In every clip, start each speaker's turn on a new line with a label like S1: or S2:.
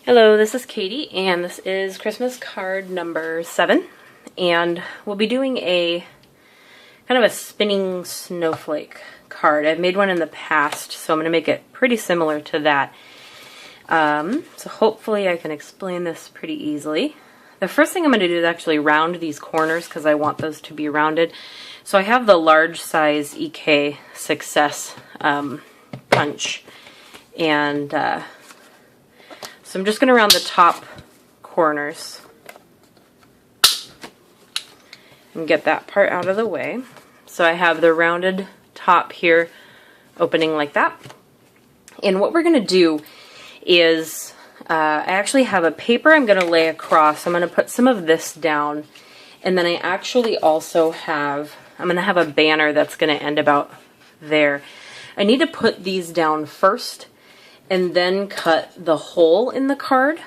S1: Hello, this is Katie, and this is Christmas card number 7, and we'll be doing a kind of a spinning snowflake card. I've made one in the past, so I'm going to make it pretty similar to that. So hopefully I can explain this pretty easily. The first thing I'm going to do is actually round these corners because I want those to be rounded. So I have the large size EK Success punch, and so I'm just going to round the top corners and get that part out of the way. So I have the rounded top here opening like that. And what we're going to do is I actually have a paper I'm going to lay across. I'm going to put some of this down, and then I actually also have, I'm going to have a banner that's going to end about there. I need to put these down first and then cut the hole in the card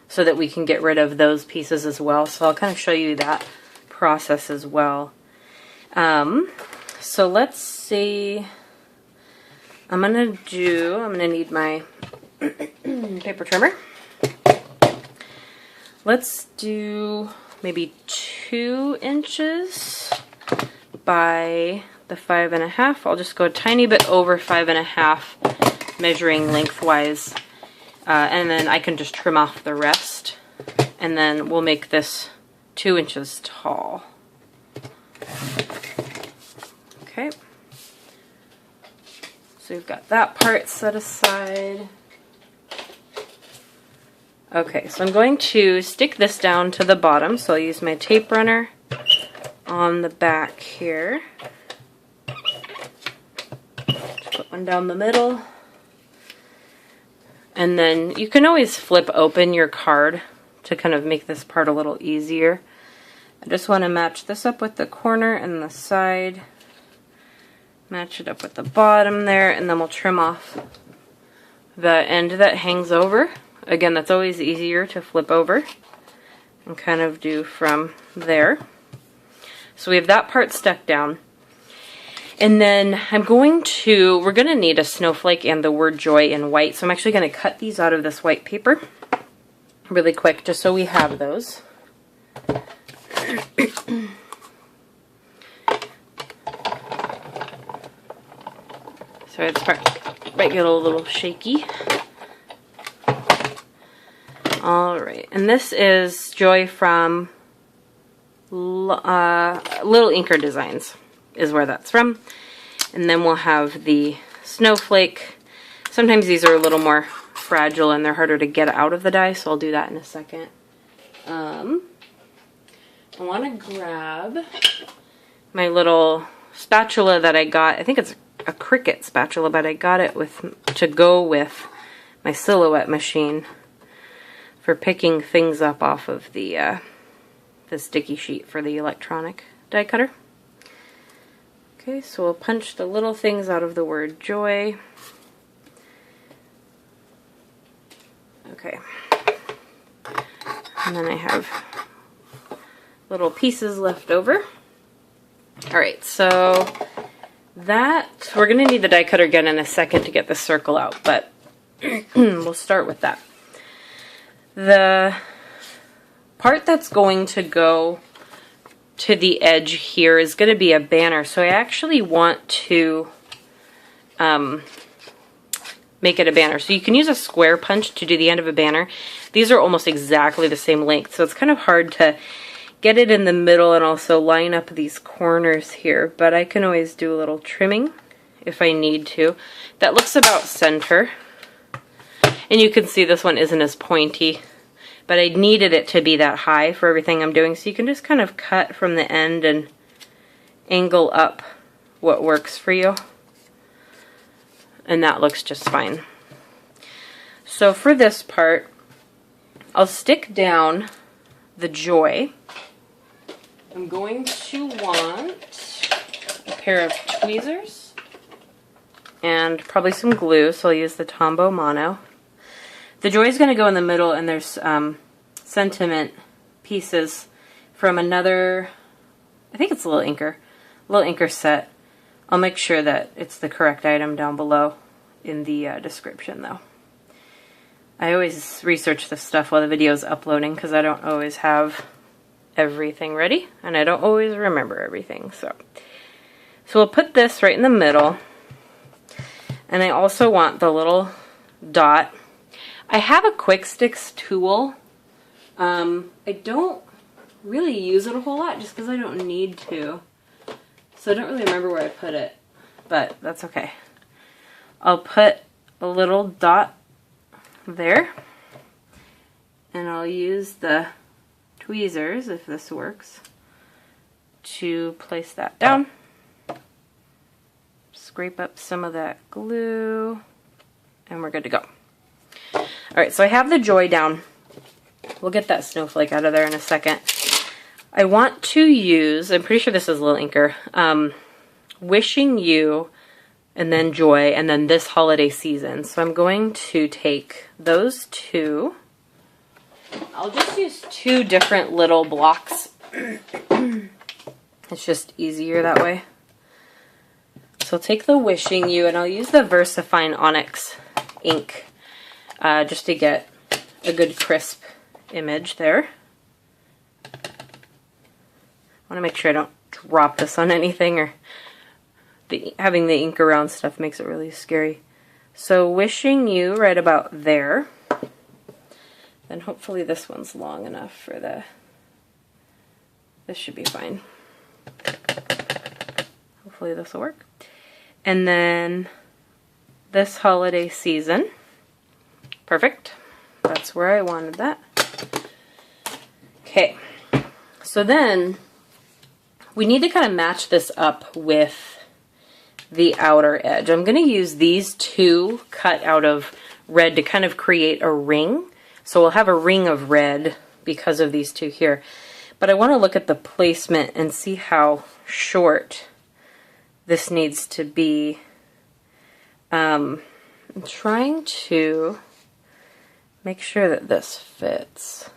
S1: so that we can get rid of those pieces as well. So I'll kind of show you that process as well. So let's see. I'm gonna need my paper trimmer. Let's do maybe 2 inches by the 5.5. I'll just go a tiny bit over 5.5. Measuring lengthwise, and then I can just trim off the rest, and then we'll make this 2 inches tall. Okay, so we've got that part set aside. Okay, so I'm going to stick this down to the bottom, so I'll use my tape runner on the back here. Just put one down the middle. And then you can always flip open your card to kind of make this part a little easier. I just want to match this up with the corner and the side. Match it up with the bottom there, and then we'll trim off the end that hangs over. Again, that's always easier to flip over and kind of do from there. So we have that part stuck down. And then we're going to need a snowflake and the word joy in white. So I'm actually going to cut these out of this white paper really quick just so we have those. Sorry, this part might get a little shaky. Alright, and this is Joy from Little Inker Designs is where that's from. And then we'll have the snowflake. Sometimes these are a little more fragile and they're harder to get out of the die, so I'll do that in a second. I want to grab my little spatula that I got. I think it's a Cricut spatula, but I got it to go with my Silhouette machine for picking things up off of the sticky sheet for the electronic die cutter. Okay, so we'll punch the little things out of the word joy. Okay. And then I have little pieces left over. Alright, so we're going to need the die cutter again in a second to get the circle out, but we'll start with that. The part that's going to go to the edge here is going to be a banner, so I actually want to make it a banner. So you can use a square punch to do the end of a banner. These are almost exactly the same length, so it's kind of hard to get it in the middle and also line up these corners here, but I can always do a little trimming if I need to. That looks about center, and you can see this one isn't as pointy, but I needed it to be that high for everything I'm doing, so you can just kind of cut from the end and angle up what works for you. And that looks just fine. So for this part, I'll stick down the joy. I'm going to want a pair of tweezers and probably some glue, so I'll use the Tombow Mono. The joy is going to go in the middle, and there's sentiment pieces from another, I think it's Little Inker set. I'll make sure that it's the correct item down below in the description, though. I always research this stuff while the video is uploading because I don't always have everything ready and I don't always remember everything. So we'll put this right in the middle, and I also want the little dot. I have a quick sticks tool. I don't really use it a whole lot just because I don't need to. So I don't really remember where I put it, but that's okay. I'll put a little dot there, and I'll use the tweezers, if this works, to place that down. Scrape up some of that glue, and we're good to go. Alright, so I have the joy down. We'll get that snowflake out of there in a second. I want to use, I'm pretty sure this is Little Inker, Wishing You, and then Joy, and then This Holiday Season. So I'm going to take those two. I'll just use two different little blocks. It's just easier that way. So I'll take the Wishing You, and I'll use the VersaFine Onyx ink just to get a good crisp image there. I want to make sure I don't drop this on anything, or having the ink around stuff makes it really scary. So Wishing You right about there. Then hopefully this one's long enough for this should be fine. Hopefully this will work. And then This Holiday Season. Perfect. That's where I wanted that. Okay. So then we need to kind of match this up with the outer edge. I'm going to use these two cut out of red to kind of create a ring. So we'll have a ring of red because of these two here. But I want to look at the placement and see how short this needs to be. I'm trying to make sure that this fits.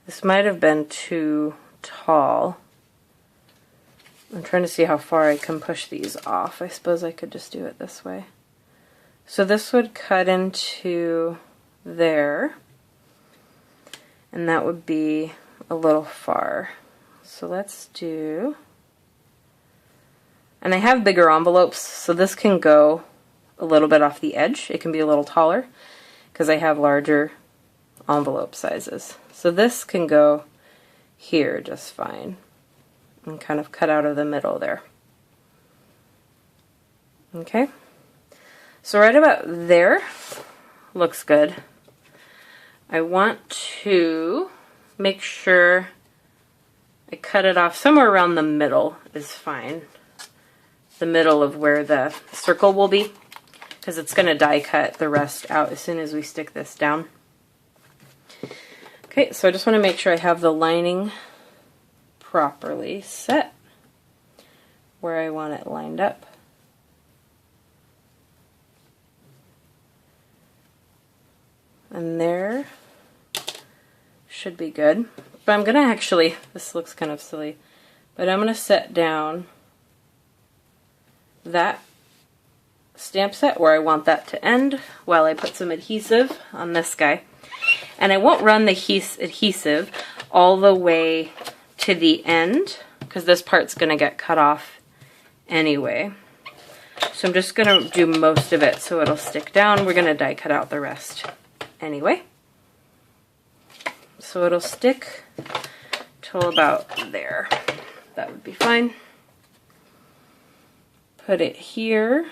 S1: This might have been too tall. I'm trying to see how far I can push these off. I suppose I could just do it this way. So this would cut into there, and that would be a little far. So let's do, and I have bigger envelopes, so this can go a little bit off the edge. It can be a little taller because I have larger envelope sizes. So this can go here just fine and kind of cut out of the middle there. Okay, so right about there looks good. I want to make sure I cut it off somewhere around the middle is fine. The middle of where the circle will be, because it's going to die cut the rest out as soon as we stick this down. Okay, so I just want to make sure I have the lining properly set where I want it lined up. And there should be good. But I'm going to actually, this looks kind of silly, but I'm going to set down that stamp set where I want that to end while I put some adhesive on this guy. And I won't run the adhesive all the way to the end because this part's going to get cut off anyway. So I'm just going to do most of it so it'll stick down. We're going to die cut out the rest anyway. So it'll stick till about there. That would be fine. Put it here,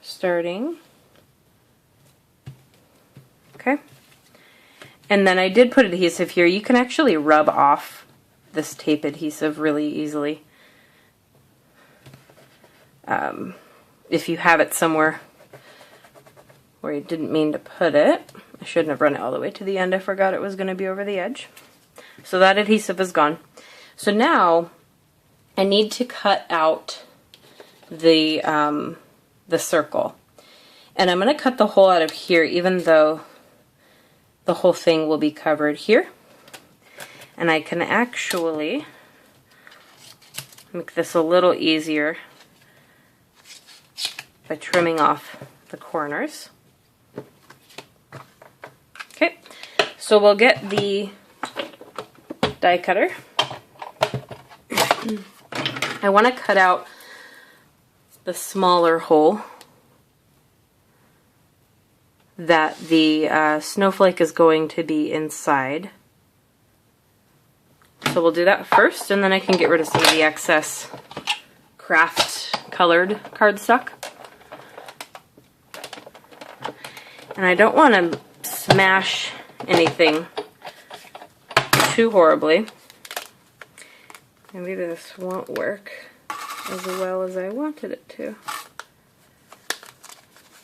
S1: starting. Okay. And then I did put adhesive here. You can actually rub off this tape adhesive really easily. If you have it somewhere where you didn't mean to put it. I shouldn't have run it all the way to the end. I forgot it was going to be over the edge. So that adhesive is gone. So now I need to cut out the circle. And I'm going to cut the hole out of here even though the whole thing will be covered here. And I can actually make this a little easier by trimming off the corners. So we'll get the die cutter. I want to cut out the smaller hole that the snowflake is going to be inside. So we'll do that first, and then I can get rid of some of the excess Kraft colored cardstock. And I don't want to smash anything too horribly. Maybe this won't work as well as I wanted it to.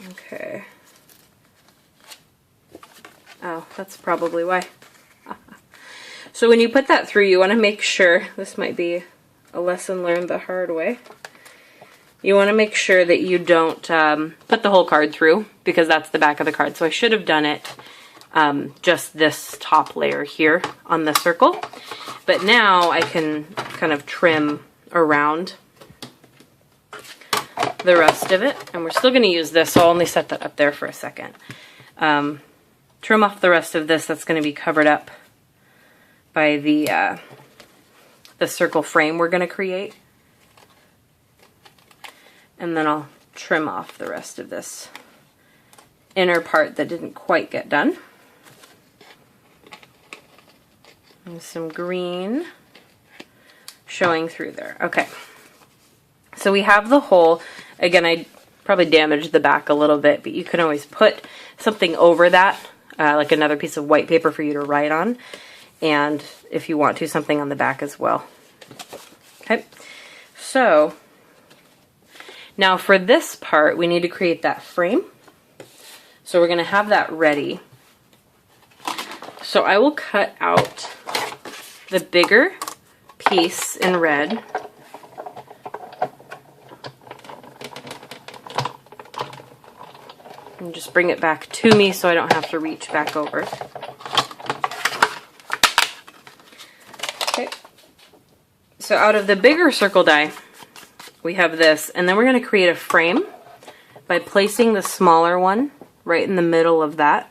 S1: Okay. Oh, that's probably why. So when you put that through, you want to make sure, this might be a lesson learned the hard way, you want to make sure that you don't put the whole card through, because that's the back of the card. So I should have done it just this top layer here on the circle. But now I can kind of trim around the rest of it. And we're still going to use this, so I'll only set that up there for a second. Trim off the rest of this that's going to be covered up by the circle frame we're going to create. And then I'll trim off the rest of this inner part that didn't quite get done. And some green showing through there. Okay. So we have the hole. Again, I probably damaged the back a little bit, but you can always put something over that, like another piece of white paper for you to write on. And if you want to, something on the back as well. Okay, so now for this part, we need to create that frame. So we're going to have that ready. So I will cut out the bigger piece in red. And just bring it back to me so I don't have to reach back over. Okay. So out of the bigger circle die, we have this, and then we're going to create a frame by placing the smaller one right in the middle of that,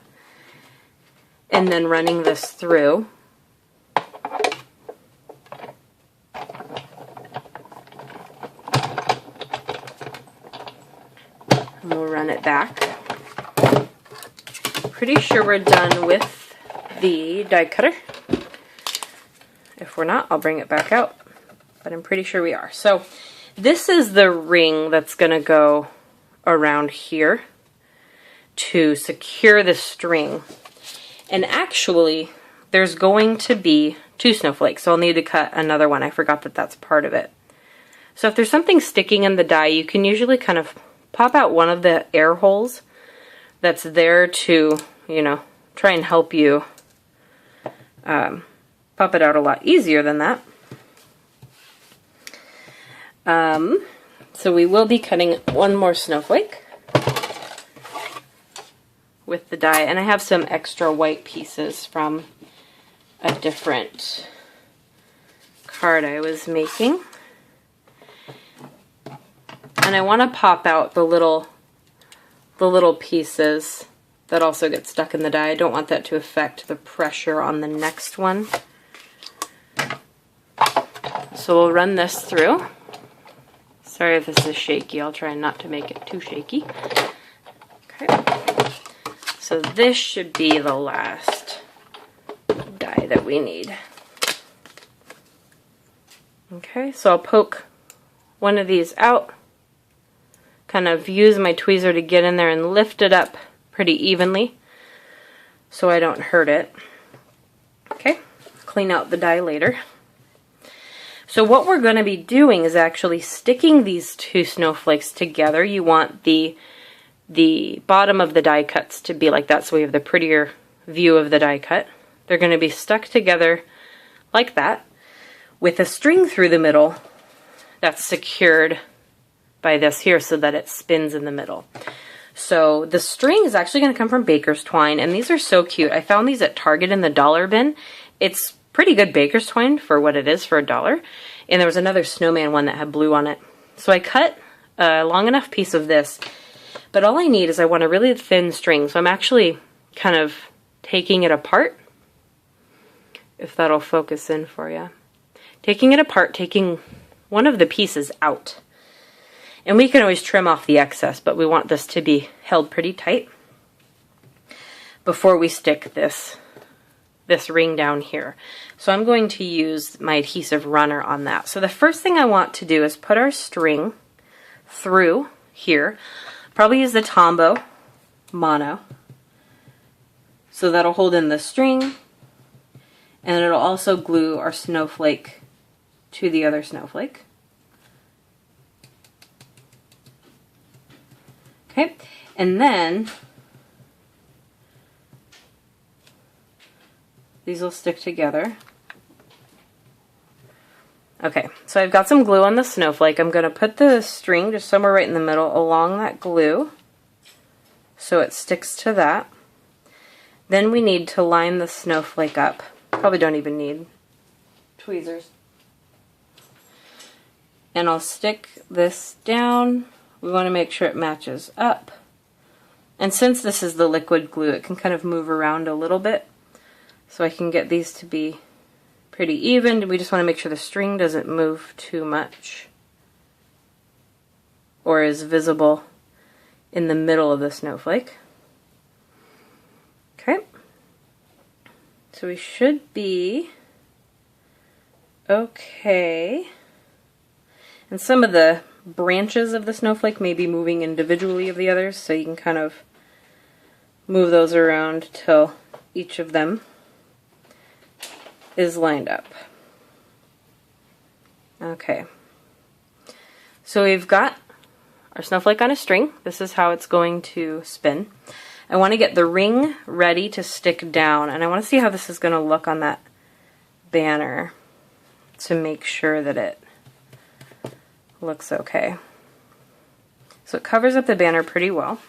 S1: and then running this through. And we'll run it back. Pretty sure we're done with the die cutter. If we're not, I'll bring it back out, but I'm pretty sure we are. So this is the ring that's going to go around here to secure the string. And actually, there's going to be 2 snowflakes, so I'll need to cut another one. I forgot that that's part of it. So if there's something sticking in the die, you can usually kind of pop out one of the air holes that's there to, you know, try and help you pop it out a lot easier than that. So we will be cutting one more snowflake with the die, and I have some extra white pieces from a different card I was making. And I want to pop out the little pieces that also get stuck in the die. I don't want that to affect the pressure on the next one. So we'll run this through. Sorry if this is shaky. I'll try not to make it too shaky. Okay. So this should be the last die that we need. Okay, so I'll poke one of these out. Kind of use my tweezer to get in there and lift it up pretty evenly so I don't hurt it. Okay, clean out the die later. So what we're going to be doing is actually sticking these 2 snowflakes together. You want the bottom of the die cuts to be like that, so we have the prettier view of the die cut. They're going to be stuck together like that with a string through the middle that's secured by this here so that it spins in the middle. So the string is actually going to come from baker's twine, and these are so cute. I found these at Target in the dollar bin. It's pretty good baker's twine for what it is for $1. And there was another snowman one that had blue on it. So I cut a long enough piece of this, but all I need is I want a really thin string. So I'm actually kind of taking it apart if that'll focus in for you. Taking it apart, taking one of the pieces out. And we can always trim off the excess, but we want this to be held pretty tight before we stick this ring down here. So I'm going to use my adhesive runner on that. So the first thing I want to do is put our string through here. Probably use the Tombow Mono. So that'll hold in the string, and it'll also glue our snowflake to the other snowflake. Okay, and then these will stick together. Okay, so I've got some glue on the snowflake. I'm going to put the string just somewhere right in the middle along that glue so it sticks to that. Then we need to line the snowflake up. Probably don't even need tweezers. And I'll stick this down. We want to make sure it matches up. And since this is the liquid glue, it can kind of move around a little bit. So I can get these to be pretty even. We just want to make sure the string doesn't move too much or is visible in the middle of the snowflake. Okay. So we should be okay. And some of the branches of the snowflake may be moving individually of the others, so you can kind of move those around till each of them is lined up. Okay. So we've got our snowflake on a string. This is how it's going to spin. I want to get the ring ready to stick down, and I want to see how this is going to look on that banner to make sure that it looks okay. So it covers up the banner pretty well.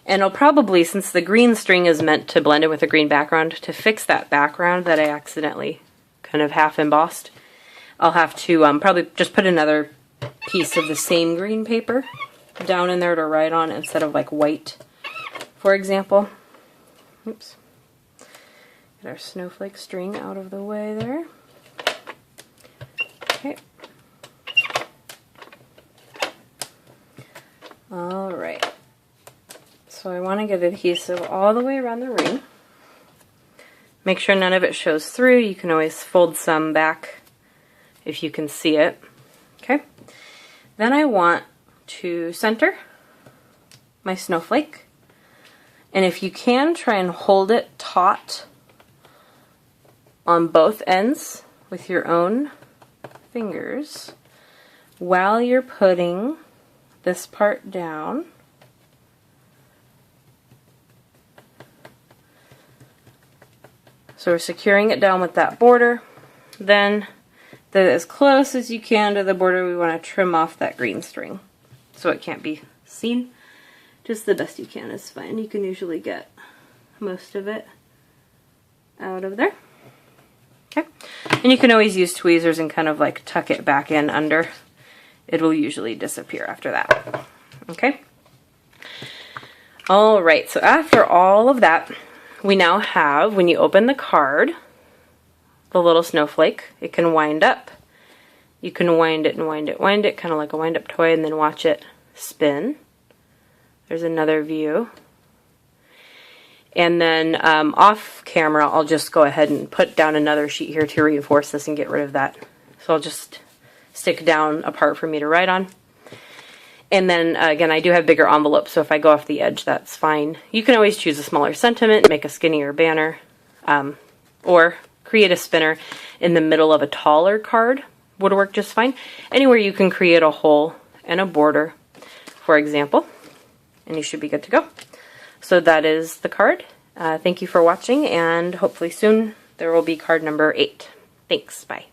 S1: And it'll probably, since the green string is meant to blend in with a green background, to fix that background that I accidentally kind of half embossed, I'll have to probably just put another piece of the same green paper down in there to write on instead of like white, for example. Oops. Get our snowflake string out of the way there. Okay. Alright. So I want to get adhesive all the way around the ring. Make sure none of it shows through. You can always fold some back if you can see it. Okay. Then I want to center my snowflake, and if you can, try and hold it taut on both ends with your own fingers while you're putting this part down. So we're securing it down with that border. Then, as close as you can to the border, we want to trim off that green string so it can't be seen. Just the best you can is fine. You can usually get most of it out of there. Okay. And you can always use tweezers and kind of like tuck it back in under. It will usually disappear after that. Okay. Alright, so after all of that, we now have, when you open the card, the little snowflake. It can wind up. You can wind it and wind it, kind of like a wind-up toy, and then watch it spin. There's another view. And then off camera, I'll just go ahead and put down another sheet here to reinforce this and get rid of that. So I'll just stick down a part for me to write on. And then, again, I do have bigger envelopes, so if I go off the edge, that's fine. You can always choose a smaller sentiment, make a skinnier banner, or create a spinner in the middle of a taller card would work just fine. Anywhere you can create a hole and a border, for example, and you should be good to go. So that is the card. Thank you for watching, and hopefully soon there will be card number 8. Thanks, bye.